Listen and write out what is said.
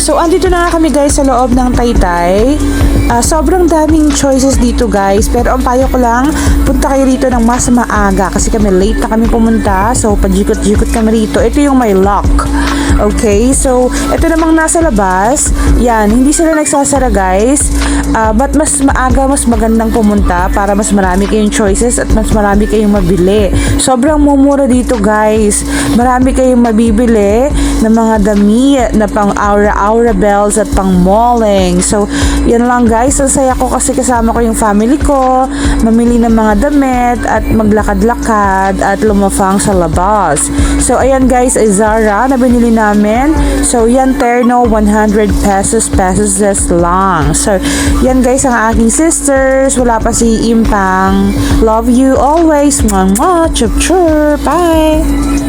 So, andito na nga kami guys sa loob ng Taytay. Sobrang daming choices dito guys. Pero ang payo ko lang, punta kayo rito ng mas maaga. Kasi kami late na kami pumunta. So, pajikot-jikot kami rito. Ito yung may lock. Okay? So, ito namang nasa labas. Yan, hindi sila nagsasara guys. But mas maaga, mas magandang pumunta para mas marami kayong choices at mas marami kayong mabili. Sobrang mumura dito guys. Marami kayong mabibili ng mga damit na pang aura bells at pang malling. So, yan lang guys. Ang saya ko kasi kasama ko yung family ko, mamili ng mga damit at maglakad-lakad at lumafang sa labas. So, ayan guys, ay Zara na binili namin. So, yan terno, 100 pesos lang. So, yan guys ang aking sisters. Wala pa si Impang. Love you always. Mwah, mwah. Chup chup. Bye.